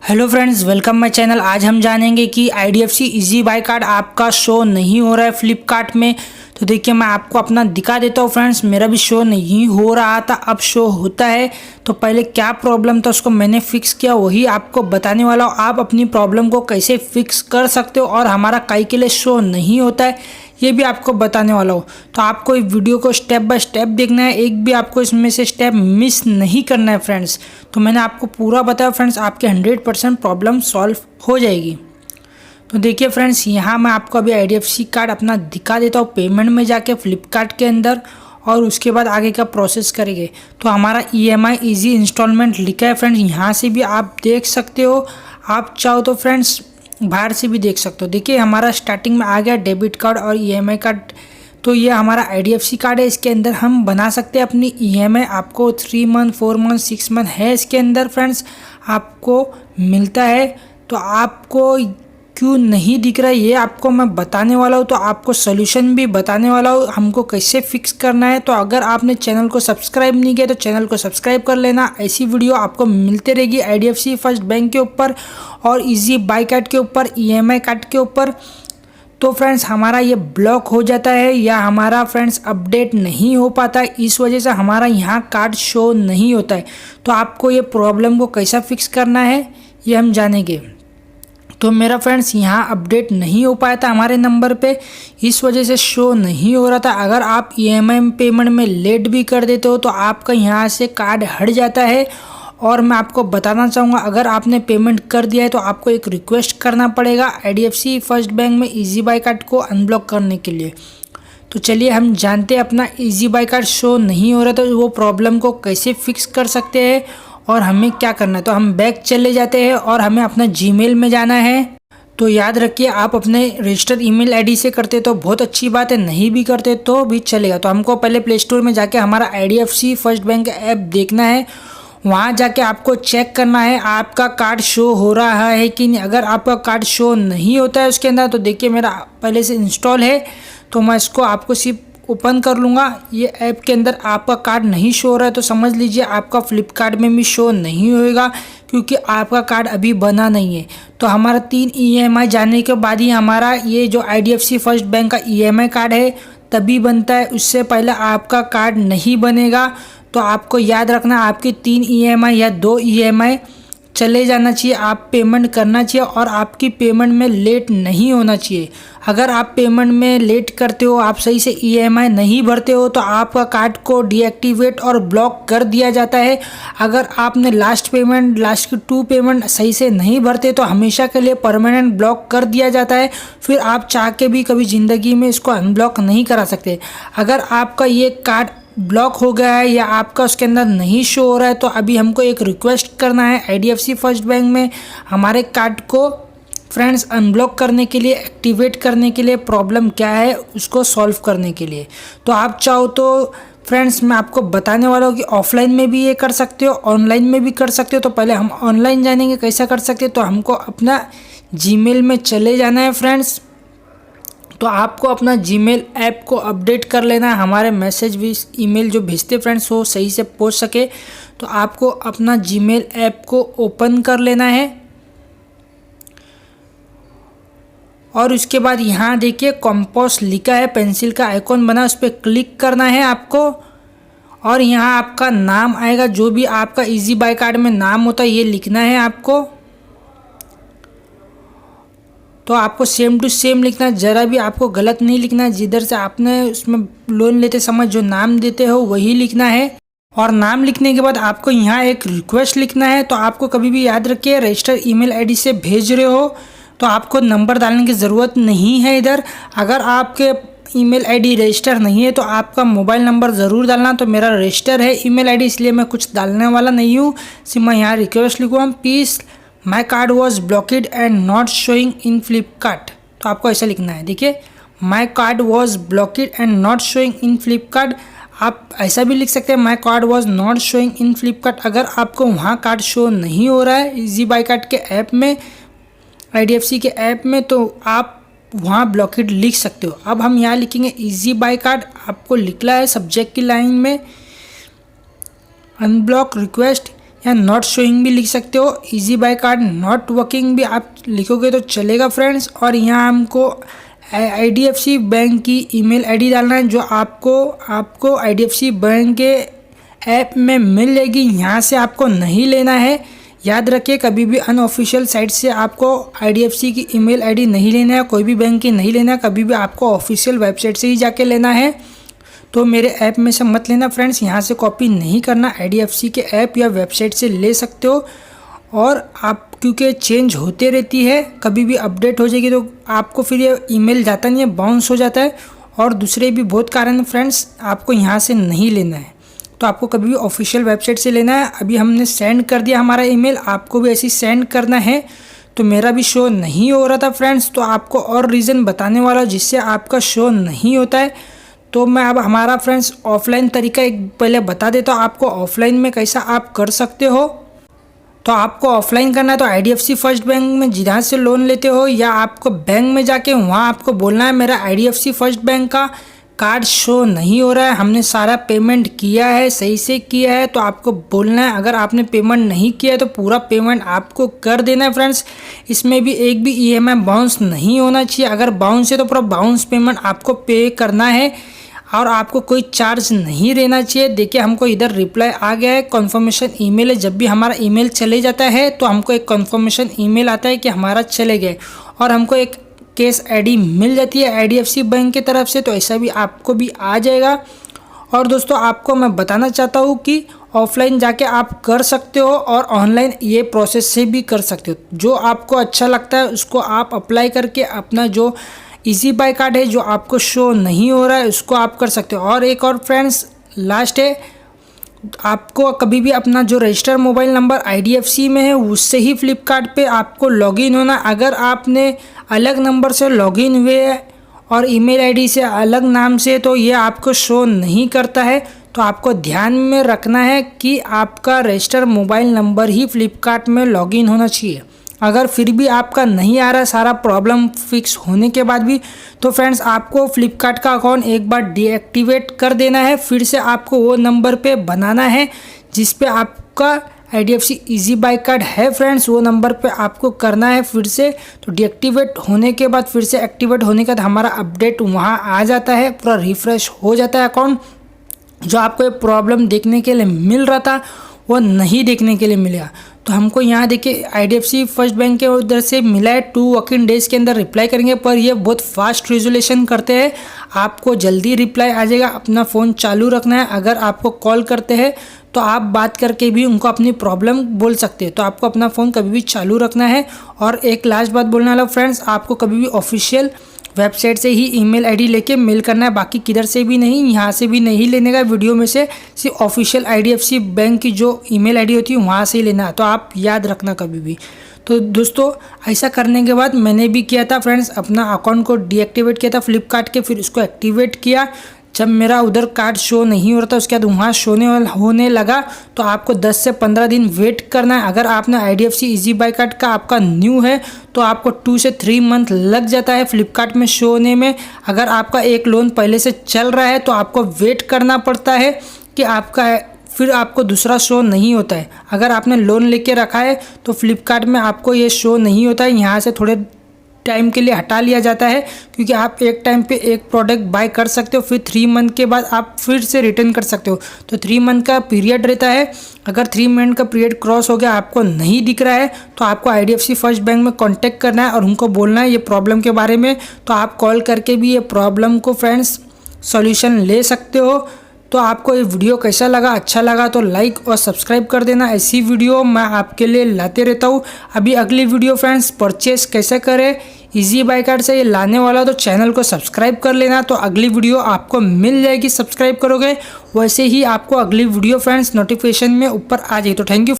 Hello friends, welcome my channel. आज हम जानेंगे कि IDFC इजी बाय कार्ड आपका शो नहीं हो रहा है फ्लिपकार्ट में। तो देखिए, मैं आपको अपना दिखा देता हूँ फ्रेंड्स। मेरा भी शो नहीं हो रहा था, अब शो होता है। तो पहले क्या प्रॉब्लम था उसको मैंने फिक्स किया, वही आपको बताने वाला हूँ। आप अपनी प्रॉब्लम को कैसे फिक्स कर सकते हो और हमारा काहे के लिए शो नहीं होता है ये भी आपको बताने वाला हूँ। तो आपको इस वीडियो को स्टेप बाय स्टेप देखना है, एक भी आपको इसमें से स्टेप मिस नहीं करना है फ्रेंड्स। तो मैंने आपको पूरा बताया फ्रेंड्स, आपके 100% प्रॉब्लम सॉल्व हो जाएगी। तो देखिए फ्रेंड्स, यहाँ मैं आपको अभी IDFC कार्ड अपना दिखा देता हूँ। पेमेंट में जाके फ्लिपकार्ट के अंदर और उसके बाद आगे का प्रोसेस करेंगे। तो हमारा EMI ईजी इंस्टॉलमेंट लिखा है फ्रेंड्स, यहाँ से भी आप देख सकते हो। आप चाहो तो फ्रेंड्स बाहर से भी देख सकते हो। देखिए, हमारा स्टार्टिंग में आ गया डेबिट कार्ड और EMI कार्ड। तो ये हमारा IDFC कार्ड है, इसके अंदर हम बना सकते हैं अपनी EMI। आपको 3 मंथ 4 मंथ 6 मंथ है इसके अंदर फ्रेंड्स, आपको मिलता है। तो आपको क्यों नहीं दिख रहा है ये आपको मैं बताने वाला हूँ। तो आपको सोल्यूशन भी बताने वाला हूँ, हमको कैसे फिक्स करना है। तो अगर आपने चैनल को सब्सक्राइब नहीं किया तो चैनल को सब्सक्राइब कर लेना। ऐसी वीडियो आपको मिलते रहेगी IDFC फर्स्ट बैंक के ऊपर और इजी बाय कार्ड के ऊपर, EMI कार्ड के ऊपर। तो फ्रेंड्स, हमारा ये ब्लॉक हो जाता है या हमारा फ्रेंड्स अपडेट नहीं हो पाता है, इस वजह से हमारा यहाँ कार्ड शो नहीं होता है। तो आपको ये प्रॉब्लम को कैसा फिक्स करना है ये हम जानेंगे। तो मेरा फ्रेंड्स यहाँ अपडेट नहीं हो पाया था हमारे नंबर पे, इस वजह से शो नहीं हो रहा था। अगर आप EMI पेमेंट में लेट भी कर देते हो तो आपका यहाँ से कार्ड हट जाता है। और मैं आपको बताना चाहूँगा, अगर आपने पेमेंट कर दिया है तो आपको एक रिक्वेस्ट करना पड़ेगा IDFC फर्स्ट बैंक में इजी बाय कार्ड को अनब्लॉक करने के लिए। तो चलिए हम जानते हैं अपना इजी बाय कार्ड शो नहीं हो रहा तो वो प्रॉब्लम को कैसे फिक्स कर सकते हैं और हमें क्या करना है। तो हम बैक चले जाते हैं और हमें अपना जीमेल में जाना है। तो याद रखिए, आप अपने रजिस्टर ईमेल आईडी से करते तो बहुत अच्छी बात है, नहीं भी करते तो भी चलेगा। तो हमको पहले प्ले स्टोर में जाके हमारा IDFC फर्स्ट बैंक ऐप देखना है। वहाँ जाके आपको चेक करना है आपका कार्ड शो हो रहा है कि नहीं। अगर आपका कार्ड शो नहीं होता है उसके अंदर, तो देखिए मेरा पहले से इंस्टॉल है, तो मैं इसको आपको सिर्फ ओपन कर लूँगा। ये ऐप के अंदर आपका कार्ड नहीं शो हो रहा है तो समझ लीजिए आपका फ्लिपकार्ट में भी शो नहीं होएगा, क्योंकि आपका कार्ड अभी बना नहीं है। तो हमारा 3 EMI जाने के बाद ही हमारा ये जो IDFC फर्स्ट बैंक का EMI कार्ड है तभी बनता है, उससे पहले आपका कार्ड नहीं बनेगा। तो आपको याद रखना, आपकी 3 EMI या 2 EMI चले जाना चाहिए, आप पेमेंट करना चाहिए और आपकी पेमेंट में लेट नहीं होना चाहिए। अगर आप पेमेंट में लेट करते हो, आप सही से EMI नहीं भरते हो, तो आपका कार्ड को डीएक्टिवेट और ब्लॉक कर दिया जाता है। अगर आपने लास्ट की 2 पेमेंट सही से नहीं भरते तो हमेशा के लिए परमानेंट ब्लॉक कर दिया जाता है। फिर आप चाह के भी कभी ज़िंदगी में इसको अनब्लॉक नहीं करा सकते। अगर आपका ये कार्ड ब्लॉक हो गया है या आपका उसके अंदर नहीं शो हो रहा है, तो अभी हमको एक रिक्वेस्ट करना है IDFC फर्स्ट बैंक में हमारे कार्ड को फ्रेंड्स अनब्लॉक करने के लिए, एक्टिवेट करने के लिए, प्रॉब्लम क्या है उसको सॉल्व करने के लिए। तो आप चाहो तो फ्रेंड्स मैं आपको बताने वाला हूँ कि ऑफलाइन में भी ये कर सकते हो, ऑनलाइन में भी कर सकते हो। तो पहले हम ऑनलाइन जानेंगे कैसा कर सकते हो। तो हमको अपना जीमेल में चले जाना है फ्रेंड्स। तो आपको अपना जीमेल ऐप को अपडेट कर लेना है, हमारे मैसेज भी ईमेल जो भेजते फ्रेंड्स हो सही से पहुंच सके। तो आपको अपना जीमेल ऐप को ओपन कर लेना है और उसके बाद यहाँ देखिए कंपोज लिखा है, पेंसिल का आइकॉन बना, उस पर क्लिक करना है आपको। और यहाँ आपका नाम आएगा, जो भी आपका इजी बाय कार्ड में नाम होता है ये लिखना है आपको। तो आपको सेम टू सेम लिखना है, ज़रा भी आपको गलत नहीं लिखना है। जिधर से आपने उसमें लोन लेते समय जो नाम देते हो वही लिखना है। और नाम लिखने के बाद आपको यहाँ एक रिक्वेस्ट लिखना है। तो आपको कभी भी याद रखिए, रजिस्टर ईमेल आईडी से भेज रहे हो तो आपको नंबर डालने की ज़रूरत नहीं है इधर। अगर आपके ईमेल आईडी रजिस्टर नहीं है तो आपका मोबाइल नंबर ज़रूर डालना। तो मेरा रजिस्टर है ईमेल आईडी, इसलिए मैं कुछ डालने वाला नहीं हूँ। सिर्फ मैं यहाँ रिक्वेस्ट लिखूँगा, please my card was blockade and not showing in Flipkart. तो आपको ऐसा लिखना है, देखिए my card was blockade and not showing in Flipkart. आप ऐसा भी लिख सकते हैं, my card was not showing in Flipkart. अगर आपको वहाँ कार्ड शो नहीं हो रहा है इजी बाय कार्ड के ऐप में, IDFC के ऐप में, तो आप वहाँ ब्लॉकेड लिख सकते हो। अब हम यहाँ लिखेंगे इजी बाय कार्ड, आपको लिखना है सब्जेक्ट की लाइन में अनब्लॉक रिक्वेस्ट। या नॉट शोइंग भी लिख सकते हो। Easy buy card not working भी आप लिखोगे तो चलेगा फ्रेंड्स। और यहाँ हमको IDFC बैंक की ईमेल आईडी डालना है जो आपको IDFC बैंक के ऐप में मिल जाएगी। यहाँ से आपको नहीं लेना है, याद रखिए कभी भी अनऑफिशियल साइट से आपको IDFC की ईमेल आईडी नहीं लेना है, कोई भी बैंक की नहीं लेना है, कभी भी आपको ऑफिशियल वेबसाइट से ही जाके लेना है। तो मेरे ऐप में से मत लेना फ्रेंड्स, यहाँ से कॉपी नहीं करना, IDFC के ऐप या वेबसाइट से ले सकते हो। और आप क्योंकि चेंज होते रहती है, कभी भी अपडेट हो जाएगी तो आपको फिर ये ईमेल जाता नहीं है, बाउंस हो जाता है। और दूसरे भी बहुत कारण फ्रेंड्स, आपको यहाँ से नहीं लेना है, तो आपको कभी भी ऑफिशियल वेबसाइट से लेना है। अभी हमने सेंड कर दिया हमारा ईमेल, आपको भी ऐसे ही सेंड करना है। तो मेरा भी शो नहीं हो रहा था फ्रेंड्स, तो आपको और रीज़न बताने वाला हूँ जिससे आपका शो नहीं होता है। तो मैं अब हमारा फ्रेंड्स ऑफलाइन तरीका एक पहले बता देता हूँ आपको, ऑफलाइन में कैसा आप कर सकते हो। तो आपको ऑफलाइन करना है तो IDFC फर्स्ट बैंक में जहाँ से लोन लेते हो, या आपको बैंक में जाके वहाँ आपको बोलना है मेरा IDFC फर्स्ट बैंक का कार्ड शो नहीं हो रहा है, हमने सारा पेमेंट किया है, सही से किया है। तो आपको बोलना है, अगर आपने पेमेंट नहीं किया है तो पूरा पेमेंट आपको कर देना है फ्रेंड्स। इसमें भी एक भी EMI बाउंस नहीं होना चाहिए, अगर बाउंस है तो पूरा बाउंस पेमेंट आपको पे करना है और आपको कोई चार्ज नहीं रहना चाहिए। देखिए हमको इधर रिप्लाई आ गया है, कन्फर्मेशन ईमेल है। जब भी हमारा ईमेल चले जाता है तो हमको एक कन्फर्मेशन ईमेल आता है कि हमारा चले गए, और हमको एक केस आईडी मिल जाती है IDFC बैंक की तरफ से। तो ऐसा भी आपको भी आ जाएगा। और दोस्तों आपको मैं बताना चाहता हूँ कि ऑफलाइन जाके आप कर सकते हो और ऑनलाइन ये प्रोसेस से भी कर सकते हो। जो आपको अच्छा लगता है उसको आप अप्लाई करके अपना जो इजी बाय कार्ड है जो आपको शो नहीं हो रहा है उसको आप कर सकते हो। और एक और फ्रेंड्स लास्ट है, आपको कभी भी अपना जो रजिस्टर मोबाइल नंबर IDFC में है उससे ही फ्लिपकार्ट पे आपको लॉगिन होना। अगर आपने अलग नंबर से लॉगिन हुए और ईमेल आईडी से अलग नाम से, तो ये आपको शो नहीं करता है। तो आपको ध्यान में रखना है कि आपका रजिस्टर मोबाइल नंबर ही फ्लिपकार्ट में लॉगिन होना चाहिए। अगर फिर भी आपका नहीं आ रहा है सारा प्रॉब्लम फिक्स होने के बाद भी, तो फ्रेंड्स आपको फ्लिपकार्ट का अकाउंट एक बार डीएक्टिवेट कर देना है, फिर से आपको वो नंबर पे बनाना है जिस पे आपका IDFC इजी बाय कार्ड है फ्रेंड्स, वो नंबर पे आपको करना है फिर से। तो डीएक्टिवेट होने के बाद फिर से एक्टिवेट होने के बाद हमारा अपडेट वहाँ आ जाता है, पूरा रिफ्रेश हो जाता है अकाउंट। जो आपको ये प्रॉब्लम देखने के लिए मिल रहा था वो नहीं देखने के लिए मिलेगा। तो हमको यहाँ देखिए IDFC फर्स्ट बैंक के उधर से मिला है, 2 वर्किंग डेज़ के अंदर रिप्लाई करेंगे, पर ये बहुत फास्ट रिजोल्यूशन करते हैं, आपको जल्दी रिप्लाई आ जाएगा। अपना फ़ोन चालू रखना है, अगर आपको कॉल करते हैं तो आप बात करके भी उनको अपनी प्रॉब्लम बोल सकते हैं। तो आपको अपना फ़ोन कभी भी चालू रखना है। और एक लास्ट बात बोलने वाला फ्रेंड्स, आपको कभी भी ऑफिशियल वेबसाइट से ही ईमेल आईडी लेके मेल करना है, बाकी किधर से भी नहीं, यहाँ से भी नहीं लेने का वीडियो में से, सिर्फ ऑफिशियल IDFC बैंक की जो ईमेल आईडी होती है वहाँ से ही लेना है। तो आप याद रखना कभी भी। तो दोस्तों ऐसा करने के बाद मैंने भी किया था फ्रेंड्स, अपना अकाउंट को डीएक्टिवेट किया था फ्लिपकार्ट के, फिर उसको एक्टिवेट किया। जब मेरा उधर कार्ड शो नहीं हो रहा था उसके बाद वहाँ होने लगा। तो आपको 10 से 15 दिन वेट करना है। अगर आपने IDFC इजी बाय कार्ड का आपका न्यू है तो आपको 2 से 3 मंथ लग जाता है फ्लिपकार्ट में शो होने में। अगर आपका एक लोन पहले से चल रहा है तो आपको वेट करना पड़ता है कि आपका फिर आपको दूसरा शो नहीं होता है। अगर आपने लोन लेके रखा है तो फ्लिपकार्ट में आपको ये शो नहीं होता है, यहाँ से थोड़े टाइम के लिए हटा लिया जाता है, क्योंकि आप एक टाइम पे एक प्रोडक्ट बाय कर सकते हो, फिर 3 मंथ के बाद आप फिर से रिटर्न कर सकते हो। तो 3 मंथ का पीरियड रहता है। अगर 3 मंथ का पीरियड क्रॉस हो गया, आपको नहीं दिख रहा है, तो आपको IDFC फर्स्ट बैंक में कांटेक्ट करना है और उनको बोलना है ये प्रॉब्लम के बारे में। तो आप कॉल करके भी ये प्रॉब्लम को फ्रेंड्स सॉल्यूशन ले सकते हो। तो आपको ये वीडियो कैसा लगा, अच्छा लगा तो लाइक और सब्सक्राइब कर देना। ऐसी वीडियो मैं आपके लिए लाते रहता हूँ। अभी अगली वीडियो फ्रेंड्स परचेस कैसे करें इजी बाय कार्ड से ये लाने वाला, तो चैनल को सब्सक्राइब कर लेना। तो अगली वीडियो आपको मिल जाएगी, सब्सक्राइब करोगे वैसे ही आपको अगली वीडियो फ्रेंड्स नोटिफिकेशन में ऊपर आ जाएगी। तो थैंक यू।